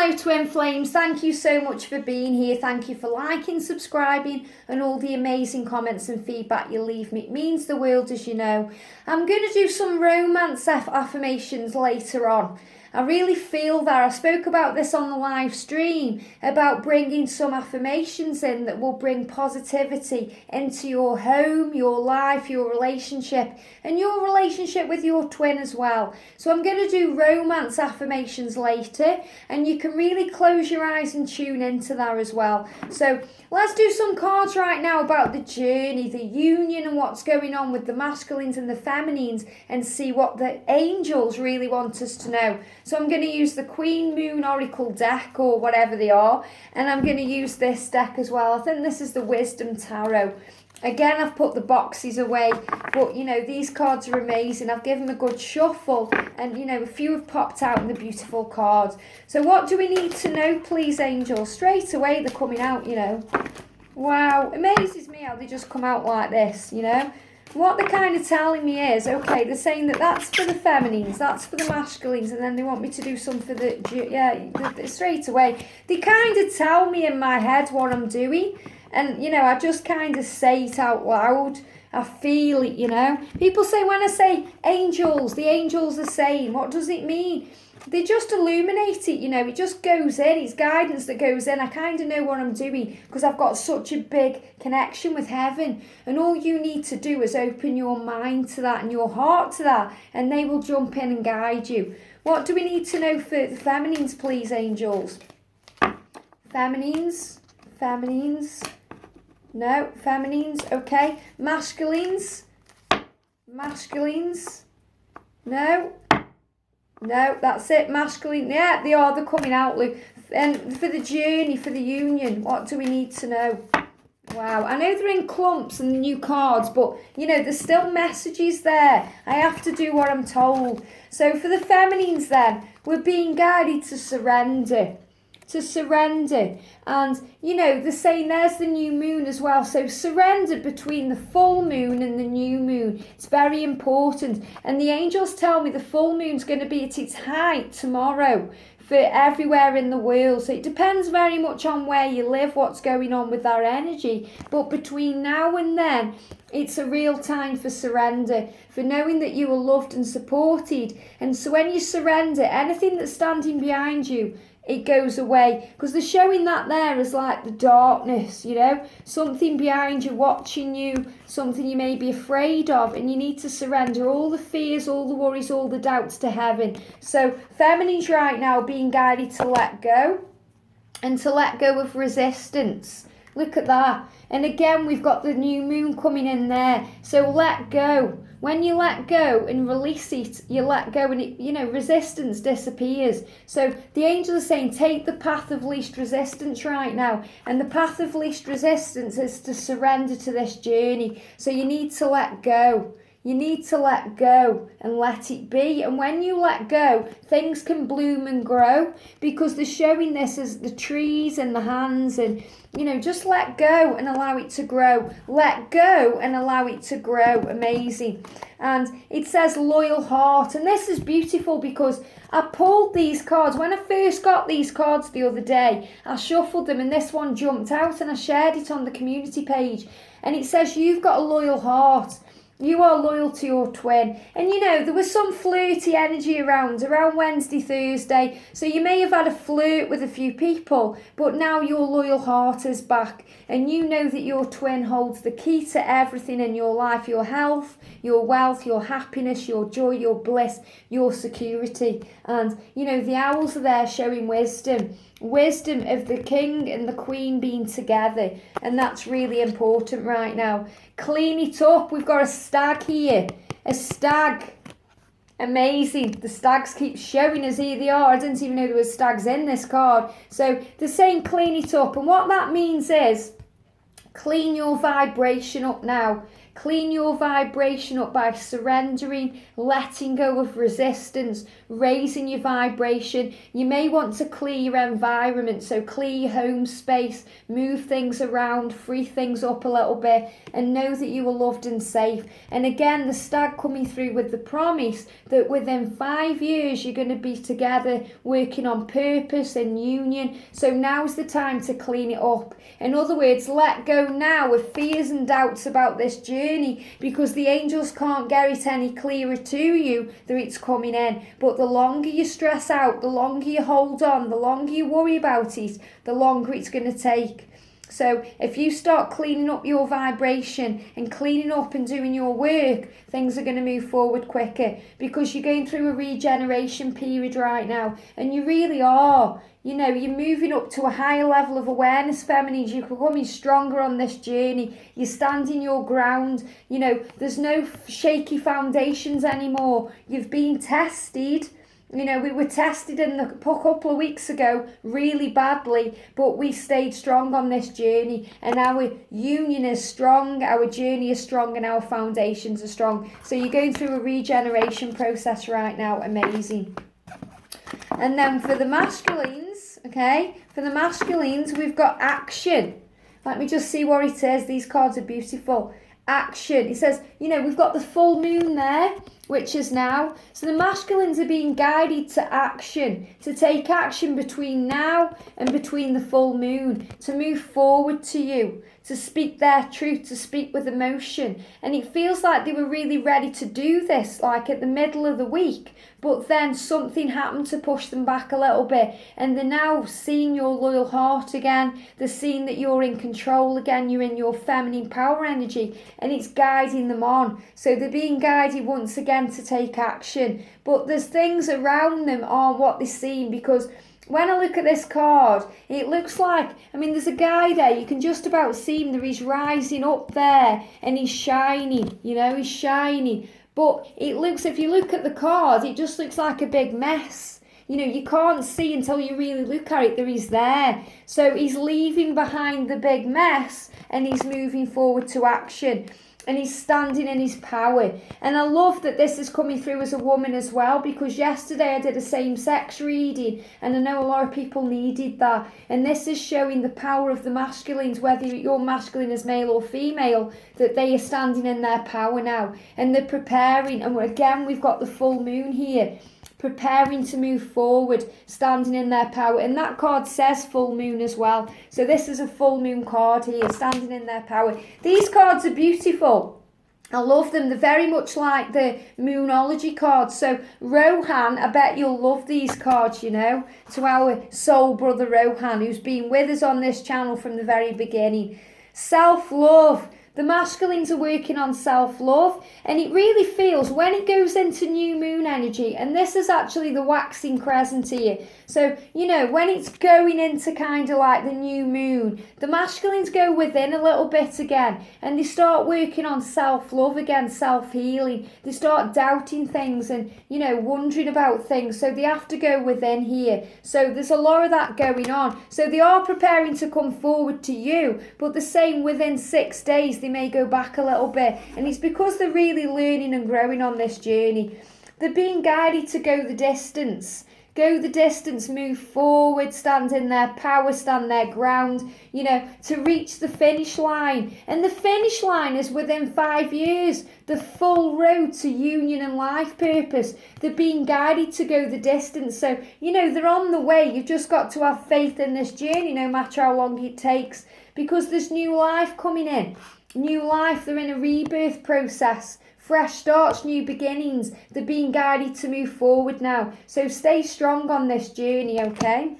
Hello Twin Flames, thank you so much for being here. Thank you for liking, subscribing and all the amazing comments and feedback you leave me. It means the world, as you know. I'm going to do some romance affirmations later on. I really feel that. I spoke about this on the live stream, about bringing some affirmations in that will bring positivity into your home, your life, your relationship, and your relationship with your twin as well. So I'm going to do romance affirmations later, and you can really close your eyes and tune into that as well. So let's do some cards right now about the journey, the union, and what's going on with the masculines and the feminines, and see what the angels really want us to know. So I'm going to use the Queen Moon Oracle deck, or whatever they are, and I'm going to use this deck as well. I think this is the Wisdom Tarot. Again, I've put the boxes away, but you know, these cards are amazing. I've given them a good shuffle, and you know, a few have popped out in the beautiful cards. So what do we need to know, please, angels? Straight away they're coming out, you know. Wow, amazes me how they just come out like this, you know. What they're kind of telling me is, okay, they're saying that that's for the feminines, that's for the masculines, and then they want me to do some for straight away. They kind of tell me in my head what I'm doing, and, you know, I just kind of say it out loud. I feel it, you know. People say when I say angels, the angels are saying, what does it mean? They just illuminate it, you know, it just goes in, it's guidance that goes in. I kind of know what I'm doing because I've got such a big connection with heaven, and all you need to do is open your mind to that and your heart to that, and they will jump in and guide you. What do we need to know for the feminines, please, angels? Feminines, no, feminines, okay. Masculines, no, that's it. Masculine, yeah, they're coming out, Lou. And for the journey, for the union, what do we need to know? Wow, I know they're in clumps and new cards, but you know, there's still messages there. I have to do what I'm told. So for the feminines then, we're being guided to surrender. And you know, they're saying there's the new moon as well, so surrender between the full moon and the new moon. It's very important, and the angels tell me the full moon's going to be at its height tomorrow for everywhere in the world. So it depends very much on where you live, what's going on with our energy, but between now and then it's a real time for surrender, for knowing that you are loved and supported. And so when you surrender, anything that's standing behind you, it goes away, because they're showing that there as like the darkness, you know, something behind you watching you, something you may be afraid of, and you need to surrender all the fears, all the worries, all the doubts to heaven. So feminines right now being guided to let go, and to let go of resistance. Look at that. And again, we've got the new moon coming in there. So let go. When you let go and release it, you let go, and it, you know, resistance disappears. So the angels are saying, take the path of least resistance right now. And the path of least resistance is to surrender to this journey. So you need to let go. You need to let go and let it be. And when you let go, things can bloom and grow, because they're showing this as the trees and the hands, and you know, just let go and allow it to grow. Let go and allow it to grow. Amazing. And it says loyal heart. And this is beautiful because I pulled these cards. When I first got these cards the other day, I shuffled them and this one jumped out, and I shared it on the community page. And it says, you've got a loyal heart. You are loyal to your twin. And you know, there was some flirty energy around Wednesday, Thursday. So you may have had a flirt with a few people, but now your loyal heart is back. And you know that your twin holds the key to everything in your life, your health, your wealth, your happiness, your joy, your bliss, your security. And you know, the owls are there showing wisdom of the king and the queen being together, and that's really important right now. Clean it up. We've got a stag here, a stag. Amazing. The stags keep showing us. Here they are. I didn't even know there were stags in this card. So they're saying clean it up, and what that means is clean your vibration up now. Clean your vibration up by surrendering, letting go of resistance, raising your vibration. You may want to clear your environment, so clear your home space, move things around, free things up a little bit, and know that you are loved and safe. And again, the stag coming through with the promise that within 5 years you're going to be together working on purpose and union. So now's the time to clean it up. In other words, let go now of fears and doubts about this journey, because the angels can't get it any clearer to you that it's coming in. But the longer you stress out, the longer you hold on, the longer you worry about it, the longer it's going to take. So if you start cleaning up your vibration and cleaning up and doing your work, things are going to move forward quicker, because you're going through a regeneration period right now, and you really are. You know, you're moving up to a higher level of awareness, feminines. You're becoming stronger on this journey. You're standing your ground. You know, there's no shaky foundations anymore. You've been tested. You know, we were tested in a couple of weeks ago really badly, but we stayed strong on this journey, and our union is strong, our journey is strong, and our foundations are strong. So you're going through a regeneration process right now. Amazing. And then for the masculines, okay, for the masculines, we've got action. Let me just see what it is. These cards are beautiful. Action. It says, you know, we've got the full moon there, which is now. So the masculines are being guided to action, to take action between now and between the full moon, to move forward to you, to speak their truth, to speak with emotion. And it feels like they were really ready to do this, like at the middle of the week, but then something happened to push them back a little bit, and they're now seeing your loyal heart again. They're seeing that you're in control again, you're in your feminine power energy, and it's guiding them on. So they're being guided once again to take action, but there's things around them aren't what they're seeing, because when I look at this card, it looks like, I mean, there's a guy there, you can just about see him there, he's rising up there, and he's shiny, you know, he's shiny. But it looks, if you look at the card, it just looks like a big mess. You know, you can't see until you really look at it that he's there. So he's leaving behind the big mess, and he's moving forward to action. And he's standing in his power. And I love that this is coming through as a woman as well, because yesterday I did a same-sex reading, and I know a lot of people needed that. And this is showing the power of the masculines, whether you're masculine as male or female, that they are standing in their power now. And they're preparing, and again, we've got the full moon here, preparing to move forward, standing in their power. And that card says full moon as well. So this is a full moon card here, standing in their power. These cards are beautiful. I love them. They're very much like the Moonology cards. So Rohan, I bet you'll love these cards, you know, to our soul brother Rohan, who's been with us on this channel from the very beginning. Self-love. The masculines are working on self-love, and it really feels when it goes into new moon energy, and this is actually the waxing crescent here. So, you know, when it's going into kind of like the new moon, the masculines go within a little bit again, and they start working on self-love again, self-healing. They start doubting things and, you know, wondering about things. So they have to go within here. So there's a lot of that going on. So they are preparing to come forward to you, but the same within 6 days, they may go back a little bit, and it's because they're really learning and growing on this journey. They're being guided to go the distance, move forward, stand in their power, stand their ground, you know, to reach the finish line. And the finish line is within 5 years, the full road to union and life purpose. They're being guided to go the distance. So, you know, they're on the way. You've just got to have faith in this journey, no matter how long it takes, because there's new life coming in. New life, they're in a rebirth process. Fresh starts, new beginnings. They're being guided to move forward now. So stay strong on this journey, okay?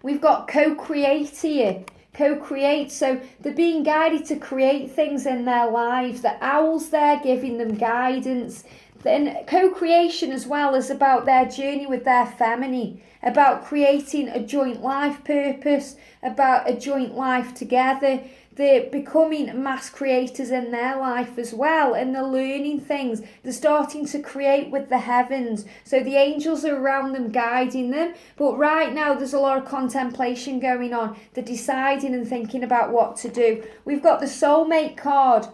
We've got co-create here. Co-create. So they're being guided to create things in their lives. The owl's there giving them guidance. Then co-creation as well is about their journey with their feminine, about creating a joint life purpose, about a joint life together. They're becoming mass creators in their life as well, and they're learning things. They're starting to create with the heavens. So the angels are around them, guiding them. But right now, there's a lot of contemplation going on. They're deciding and thinking about what to do. We've got the soulmate card.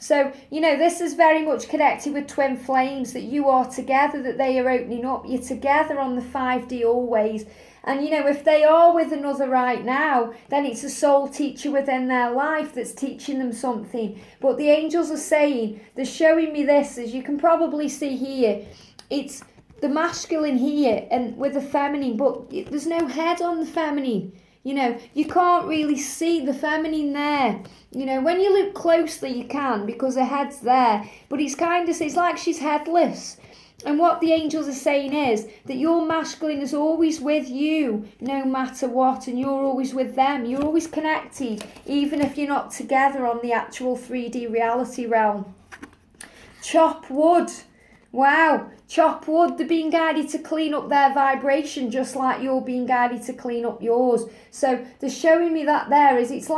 So, this is very much connected with twin flames, that you are together, that they are opening up. You're together on the 5D always. And, if they are with another right now, then it's a soul teacher within their life that's teaching them something. But the angels are saying, they're showing me this, as you can probably see here. It's the masculine here and with the feminine, but there's no head on the feminine. You can't really see the feminine there. When you look closely, you can, because the head's there. But it's like she's headless. And what the angels are saying is that your masculine is always with you, no matter what, and you're always with them. You're always connected, even if you're not together on the actual 3D reality realm. Chop wood. Wow, chop wood. They're being guided to clean up their vibration, just like you're being guided to clean up yours. So they're showing me that there is, it's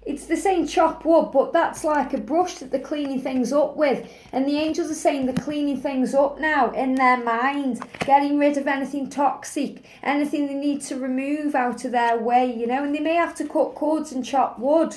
it's the same chop wood, but that's like a brush that they're cleaning things up with. And the angels are saying they're cleaning things up now in their mind, getting rid of anything toxic, anything they need to remove out of their way, and they may have to cut cords and chop wood.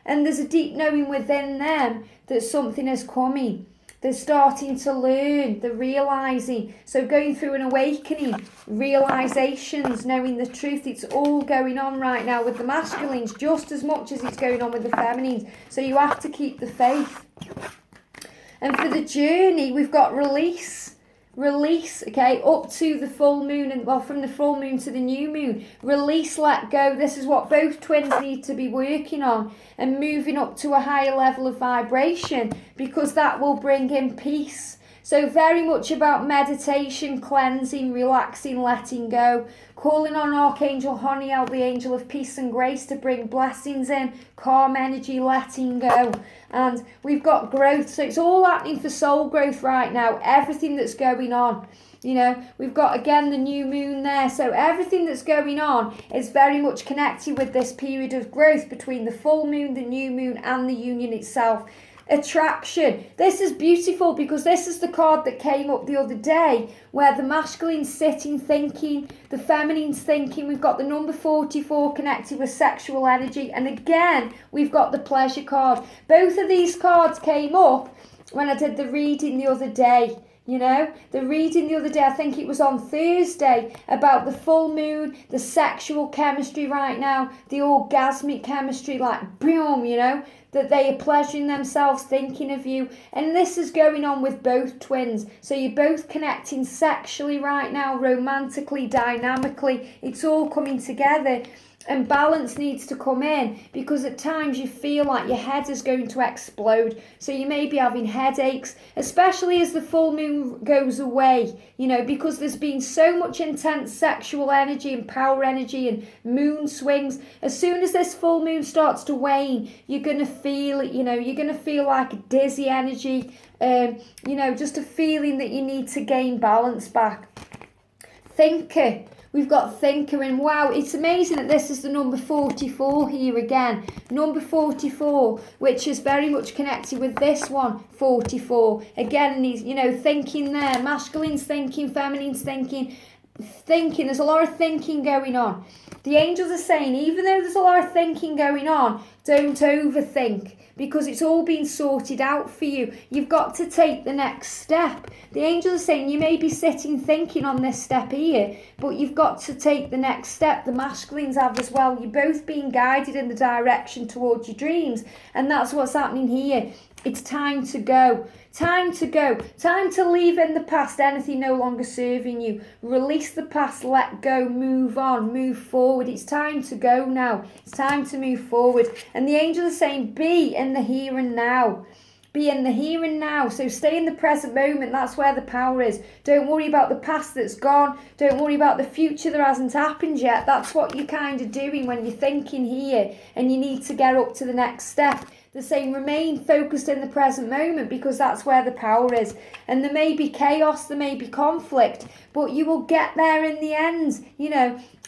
And there's a deep knowing within them that something is coming. They're starting to learn, they're realising. So going through an awakening, realisations, knowing the truth, it's all going on right now with the masculines, just as much as it's going on with the feminines. So you have to keep the faith. And for the journey, we've got release, okay, up to the full moon, and from the full moon to the new moon. Release, let go. This is what both twins need to be working on, and moving up to a higher level of vibration, because that will bring in peace. So very much about meditation, cleansing, relaxing, letting go, calling on Archangel Honiel, the angel of peace and grace, to bring blessings in, calm energy, letting go. And we've got growth. So it's all happening for soul growth right now. Everything that's going on. We've got, again, the new moon there. So everything that's going on is very much connected with this period of growth between the full moon, the new moon, and the union itself. Attraction. This is beautiful, because this is the card that came up the other day, where the masculine's sitting thinking, the feminine's thinking. We've got the number 44 connected with sexual energy, and again we've got the pleasure card. Both of these cards came up when I did the reading the other day. The reading the other day, I think it was on Thursday, about the full moon, the sexual chemistry right now, the orgasmic chemistry, like boom, that they are pleasuring themselves thinking of you. And this is going on with both twins. So you're both connecting sexually right now, romantically, dynamically. It's all coming together. And balance needs to come in, because at times you feel like your head is going to explode. So you may be having headaches, especially as the full moon goes away, because there's been so much intense sexual energy and power energy and moon swings. As soon as this full moon starts to wane, you're going to feel it, you're going to feel like a dizzy energy, just a feeling that you need to gain balance back. Thinker. We've got thinker, and wow, it's amazing that this is the number 44 here again. Number 44, which is very much connected with this one, 44. Again, and he's, thinking there. Masculine's thinking, feminine's thinking. There's a lot of thinking going on. The angels are saying, even though there's a lot of thinking going on, don't overthink, because it's all been sorted out for you. You've got to take the next step. The angels are saying you may be sitting thinking on this step here, but you've got to take the next step. The masculines have as well. You're both being guided in the direction towards your dreams, and that's what's happening here. It's time to go. Time to go. Time to leave in the past anything no longer serving you. Release the past, let go, move on, move forward. It's time to go now. It's time to move forward. And the angels are saying, be in the here and now. Be in the here and now. So stay in the present moment. That's where the power is. Don't worry about the past that's gone. Don't worry about the future that hasn't happened yet. That's what you're kind of doing when you're thinking here and you need to get up to the next step. They're saying remain focused in the present moment, because that's where the power is. And there may be chaos, there may be conflict, but you will get there in the end.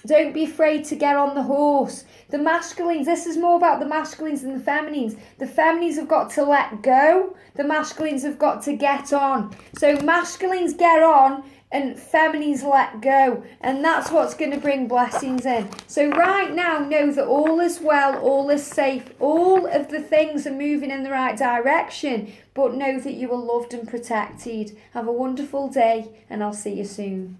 Don't be afraid to get on the horse. The masculines, this is more about the masculines than the feminines. The feminines have got to let go. The masculines have got to get on. So masculines get on and feminine's let go, and that's what's going to bring blessings in. So right now, know that all is well, all is safe, all of the things are moving in the right direction, but know that you are loved and protected. Have a wonderful day, and I'll see you soon.